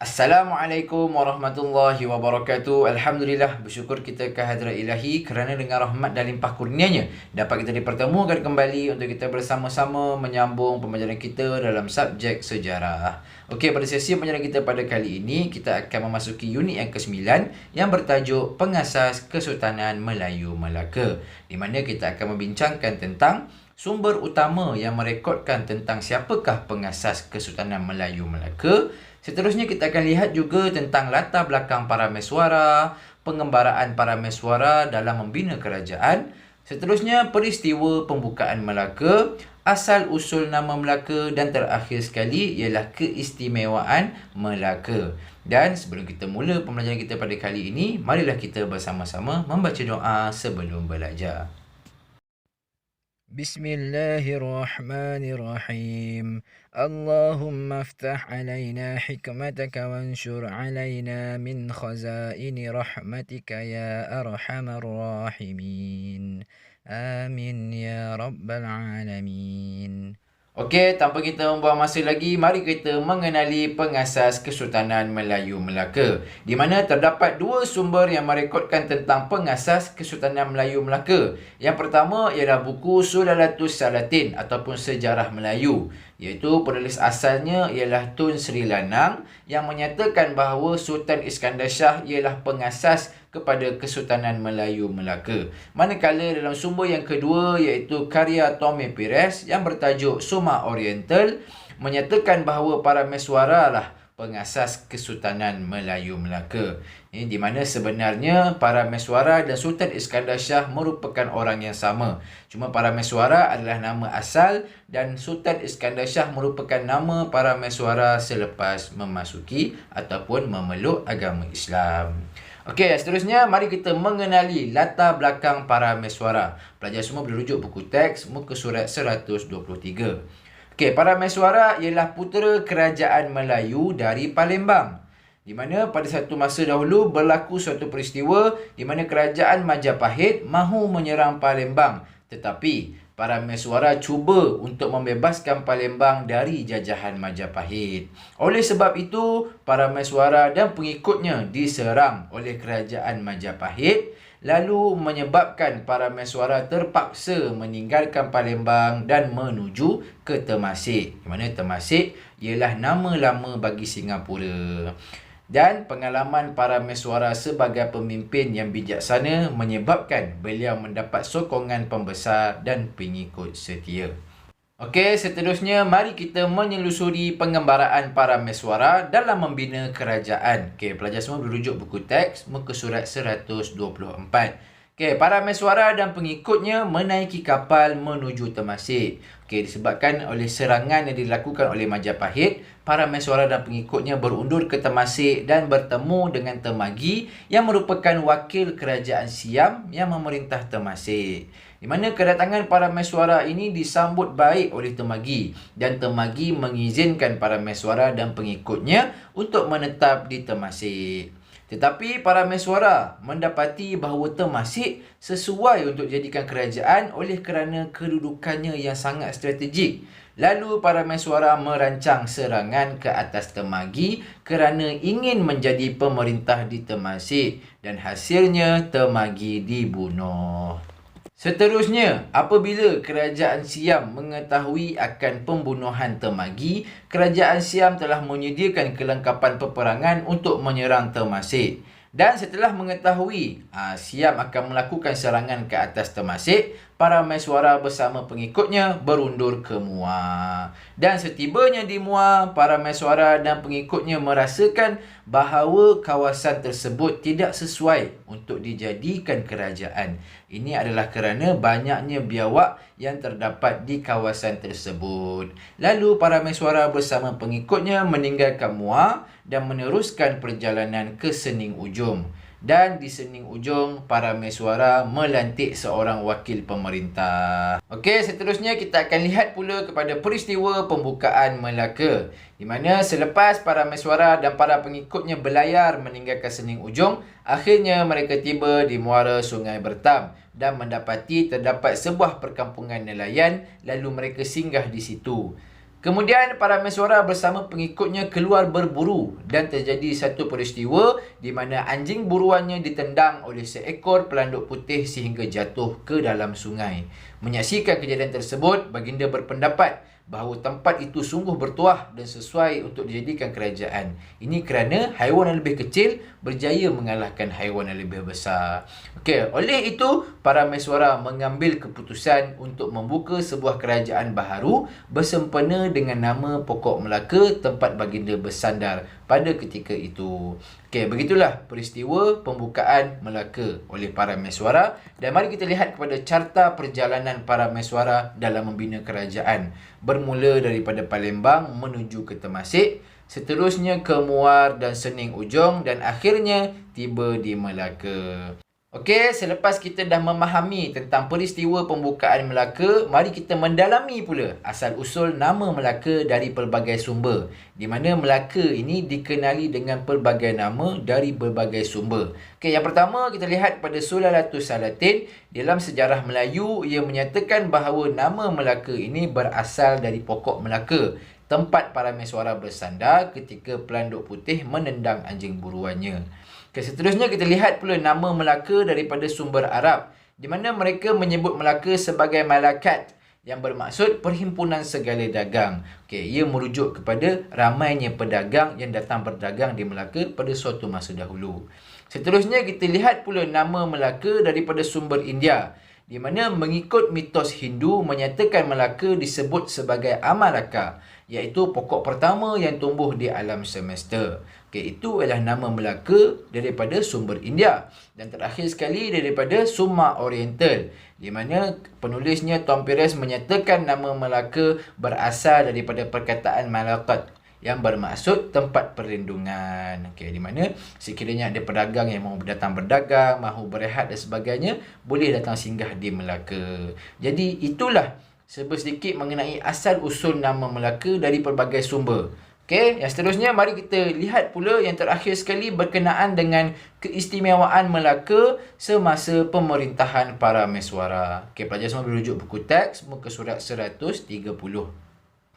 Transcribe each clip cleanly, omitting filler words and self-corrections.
Assalamualaikum warahmatullahi wabarakatuh. Alhamdulillah, bersyukur kita ke hadrat ilahi kerana dengan rahmat dan limpah kurnianya dapat kita dipertemukan kembali untuk kita bersama-sama menyambung pembelajaran kita dalam subjek sejarah. Okey, pada sesi pembelajaran kita pada kali ini, kita akan memasuki unit yang ke-9 yang bertajuk Pengasas Kesultanan Melayu Melaka, di mana kita akan membincangkan tentang sumber utama yang merekodkan tentang siapakah pengasas Kesultanan Melayu Melaka. Seterusnya kita akan lihat juga tentang latar belakang para mesuara, pengembaraan para mesuara dalam membina kerajaan. Seterusnya peristiwa pembukaan Melaka, asal usul nama Melaka dan terakhir sekali ialah keistimewaan Melaka. Dan sebelum kita mula pembelajaran kita pada kali ini, marilah kita bersama-sama membaca doa sebelum belajar. Bismillahirrahmanirrahim. Allahumma aftah alaina hikmataka wanshur alaina min khazaini rahmatika ya arhamar rahimin. Amin ya rabbal alamin. Okey, tanpa kita membuang masa lagi, mari kita mengenali pengasas Kesultanan Melayu Melaka, di mana terdapat dua sumber yang merekodkan tentang pengasas Kesultanan Melayu Melaka. Yang pertama ialah buku Sulalatus Salatin ataupun Sejarah Melayu, iaitu penulis asalnya ialah Tun Sri Lanang yang menyatakan bahawa Sultan Iskandar Shah ialah pengasas kepada Kesultanan Melayu Melaka. Manakala dalam sumber yang kedua iaitu karya Tommy Pires yang bertajuk Suma Oriental menyatakan bahawa para mesuara lah pengasas Kesultanan Melayu Melaka. Di mana sebenarnya para mesuara dan Sultan Iskandar Shah merupakan orang yang sama. Cuma para mesuara adalah nama asal dan Sultan Iskandar Shah merupakan nama para mesuara selepas memasuki ataupun memeluk agama Islam. Okey, seterusnya mari kita mengenali latar belakang para mesuara. Pelajar semua boleh rujuk buku teks muka surat 123. Okey, para mesuara ialah putera kerajaan Melayu dari Palembang, di mana pada satu masa dahulu berlaku suatu peristiwa di mana kerajaan Majapahit mahu menyerang Palembang, tetapi para mesuara cuba untuk membebaskan Palembang dari jajahan Majapahit. Oleh sebab itu, para mesuara dan pengikutnya diserang oleh kerajaan Majapahit, lalu menyebabkan para mesuara terpaksa meninggalkan Palembang dan menuju ke Temasek. Di mana Temasek ialah nama lama bagi Singapura. Dan pengalaman para mesuara sebagai pemimpin yang bijaksana menyebabkan beliau mendapat sokongan pembesar dan pengikut setia. Okey, seterusnya mari kita menyelusuri pengembaraan para mesuara dalam membina kerajaan. Okey, pelajar semua berujuk buku teks muka surat 124. Okey, para mesuara dan pengikutnya menaiki kapal menuju Temasek. Okey, disebabkan oleh serangan yang dilakukan oleh Majapahit, para mesuara dan pengikutnya berundur ke Temasek dan bertemu dengan Temagi yang merupakan wakil kerajaan Siam yang memerintah Temasek. Di mana kedatangan para mesuara ini disambut baik oleh Temagi dan Temagi mengizinkan para mesuara dan pengikutnya untuk menetap di Temasek. Tetapi para mesuara mendapati bahawa Temasek sesuai untuk jadikan kerajaan oleh kerana kedudukannya yang sangat strategik. Lalu para mesuara merancang serangan ke atas Temagi kerana ingin menjadi pemerintah di Temasek dan hasilnya Temagi dibunuh. Seterusnya, apabila kerajaan Siam mengetahui akan pembunuhan Temagi, kerajaan Siam telah menyediakan kelengkapan peperangan untuk menyerang Temasek. Dan setelah mengetahui Siam akan melakukan serangan ke atas Temasek, para mesuara bersama pengikutnya berundur ke Muar. Dan setibanya di Muar, para mesuara dan pengikutnya merasakan bahawa kawasan tersebut tidak sesuai untuk dijadikan kerajaan. Ini adalah kerana banyaknya biawak yang terdapat di kawasan tersebut. Lalu para mesuara bersama pengikutnya meninggalkan Muar dan meneruskan perjalanan ke Sening Ujung. Dan di Sening Ujung, para mesuara melantik seorang wakil pemerintah. Okey, seterusnya kita akan lihat pula kepada peristiwa pembukaan Melaka, di mana selepas para mesuara dan para pengikutnya berlayar meninggalkan Sening Ujung, akhirnya mereka tiba di muara Sungai Bertam dan mendapati terdapat sebuah perkampungan nelayan, lalu mereka singgah di situ. Kemudian para mesuara bersama pengikutnya keluar berburu dan terjadi satu peristiwa di mana anjing buruannya ditendang oleh seekor pelanduk putih sehingga jatuh ke dalam sungai. Menyaksikan kejadian tersebut, baginda berpendapat bahawa tempat itu sungguh bertuah dan sesuai untuk dijadikan kerajaan. Ini kerana haiwan yang lebih kecil berjaya mengalahkan haiwan yang lebih besar. Okey, oleh itu para mesuara mengambil keputusan untuk membuka sebuah kerajaan baharu bersempena dengan nama Pokok Melaka, tempat baginda bersandar pada ketika itu. Okey, begitulah peristiwa pembukaan Melaka oleh para mesuara, dan mari kita lihat kepada carta perjalanan para mesuara dalam membina kerajaan. Bermula daripada Palembang menuju ke Temasek, seterusnya ke Muar dan Sening Ujong, dan akhirnya tiba di Melaka. Okey, selepas kita dah memahami tentang peristiwa pembukaan Melaka, mari kita mendalami pula asal-usul nama Melaka dari pelbagai sumber. Di mana Melaka ini dikenali dengan pelbagai nama dari berbagai sumber. Okey, yang pertama kita lihat pada Sulalatus Salatin. Dalam sejarah Melayu, ia menyatakan bahawa nama Melaka ini berasal dari pokok Melaka, tempat para mesuara bersandar ketika pelanduk putih menendang anjing buruannya. Okay, seterusnya kita lihat pula nama Melaka daripada sumber Arab, di mana mereka menyebut Melaka sebagai Malakat, yang bermaksud perhimpunan segala dagang. Okay, ia merujuk kepada ramainya pedagang yang datang berdagang di Melaka pada suatu masa dahulu. Seterusnya kita lihat pula nama Melaka daripada sumber India, di mana mengikut mitos Hindu menyatakan Melaka disebut sebagai Amalaka, iaitu pokok pertama yang tumbuh di alam semesta. Okey, itu adalah nama Melaka daripada sumber India. Dan terakhir sekali daripada Summa Oriental, di mana penulisnya Tom Perez menyatakan nama Melaka berasal daripada perkataan Malakat, yang bermaksud tempat perlindungan. Okey, di mana sekiranya ada pedagang yang mahu datang berdagang, mahu berehat dan sebagainya, boleh datang singgah di Melaka. Jadi itulah sedikit mengenai asal usul nama Melaka dari pelbagai sumber. Okey, yang seterusnya mari kita lihat pula yang terakhir sekali berkenaan dengan keistimewaan Melaka semasa pemerintahan para mesuara. Okey, pelajar semua boleh rujuk buku teks muka surat 130.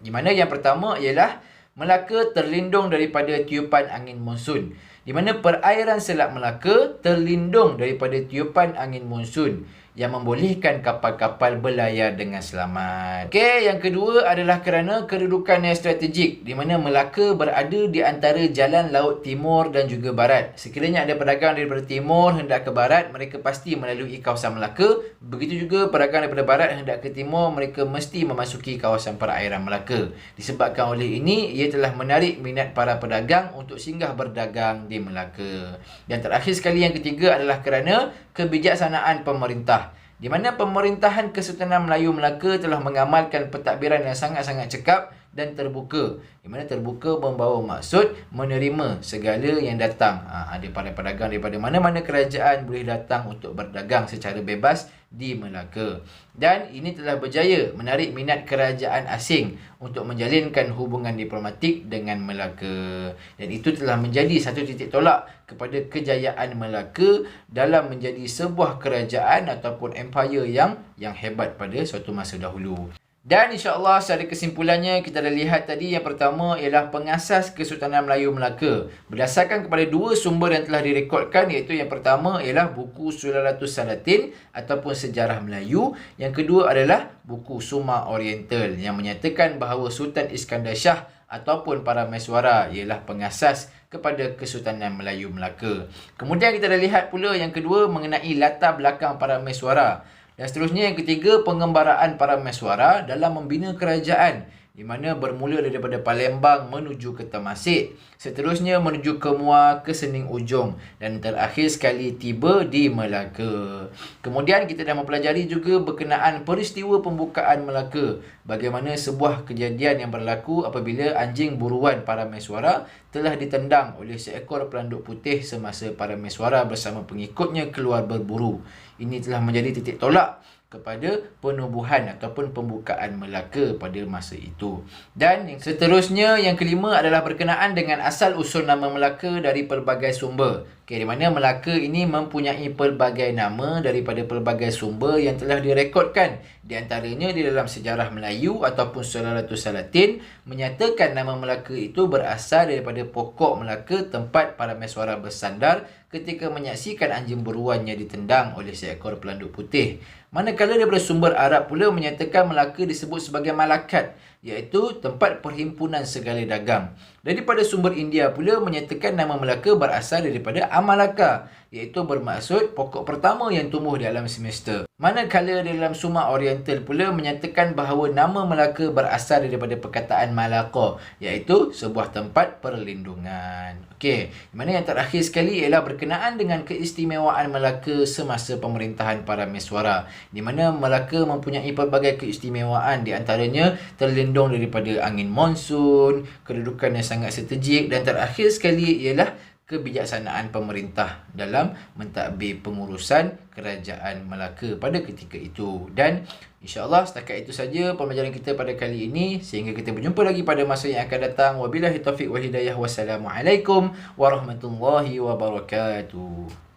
Di mana yang pertama ialah Melaka terlindung daripada tiupan angin monsun, di mana perairan Selat Melaka terlindung daripada tiupan angin monsun yang membolehkan kapal-kapal berlayar dengan selamat. Okey, yang kedua adalah kerana kedudukannya strategik, di mana Melaka berada di antara jalan laut timur dan juga barat. Sekiranya ada pedagang daripada timur hendak ke barat, mereka pasti melalui kawasan Melaka. Begitu juga pedagang daripada barat hendak ke timur, mereka mesti memasuki kawasan perairan Melaka. Disebabkan oleh ini, ia telah menarik minat para pedagang untuk singgah berdagang di Melaka. Dan terakhir sekali yang ketiga adalah kerana kebijaksanaan pemerintah, di mana pemerintahan Kesultanan Melayu Melaka telah mengamalkan pentadbiran yang sangat-sangat cekap dan terbuka, di mana terbuka membawa maksud menerima segala yang datang. Ada para pedagang daripada mana-mana kerajaan boleh datang untuk berdagang secara bebas di Melaka. Dan ini telah berjaya menarik minat kerajaan asing untuk menjalinkan hubungan diplomatik dengan Melaka. Dan itu telah menjadi satu titik tolak kepada kejayaan Melaka dalam menjadi sebuah kerajaan ataupun empire yang hebat pada suatu masa dahulu. Dan insyaAllah secara kesimpulannya kita dah lihat tadi, yang pertama ialah pengasas Kesultanan Melayu Melaka berdasarkan kepada dua sumber yang telah direkodkan, iaitu yang pertama ialah buku Sulalatus Salatin ataupun Sejarah Melayu, yang kedua adalah buku Summa Oriental yang menyatakan bahawa Sultan Iskandar Shah ataupun para mesuara ialah pengasas kepada Kesultanan Melayu Melaka. Kemudian kita dah lihat pula yang kedua mengenai latar belakang para mesuara. Dan seterusnya yang ketiga, pengembaraan para mesuara dalam membina kerajaan, di mana bermula daripada Palembang menuju ke Temasek, seterusnya menuju ke Muar, ke Sening Ujong, dan terakhir sekali tiba di Melaka. Kemudian kita dah mempelajari juga berkenaan peristiwa pembukaan Melaka, bagaimana sebuah kejadian yang berlaku apabila anjing buruan para mesuara telah ditendang oleh seekor pelanduk putih semasa para mesuara bersama pengikutnya keluar berburu. Ini telah menjadi titik tolak kepada penubuhan ataupun pembukaan Melaka pada masa itu. Dan yang seterusnya, yang kelima adalah berkenaan dengan asal-usul nama Melaka dari pelbagai sumber. Okey, di mana Melaka ini mempunyai pelbagai nama daripada pelbagai sumber yang telah direkodkan Di antaranya di dalam sejarah Melayu ataupun Sulalatus Salatin menyatakan nama Melaka itu berasal daripada pokok Melaka tempat para meswara bersandar ketika menyaksikan anjing beruannya ditendang oleh seekor pelanduk putih. Manakala daripada sumber Arab pula menyatakan Melaka disebut sebagai Malakat, iaitu tempat perhimpunan segala dagang. Daripada sumber India pula menyatakan nama Melaka berasal daripada Amalaka, iaitu bermaksud pokok pertama yang tumbuh di alam semesta. Manakala dalam Sumer Oriental pula menyatakan bahawa nama Melaka berasal daripada perkataan Malaka, iaitu sebuah tempat perlindungan. Okey, mana yang terakhir sekali ialah berkenaan dengan keistimewaan Melaka semasa pemerintahan para meswara, di mana Melaka mempunyai pelbagai keistimewaan, di antaranya terlindung daripada angin monsun, kedudukan yang sangat strategik, dan terakhir sekali ialah kebijaksanaan pemerintah dalam mentadbir pengurusan kerajaan Melaka pada ketika itu. Dan insya-Allah setakat itu saja pembelajaran kita pada kali ini, sehingga kita berjumpa lagi pada masa yang akan datang. Wabillahi taufiq wal hidayah. Wassalamualaikum warahmatullahi wabarakatuh.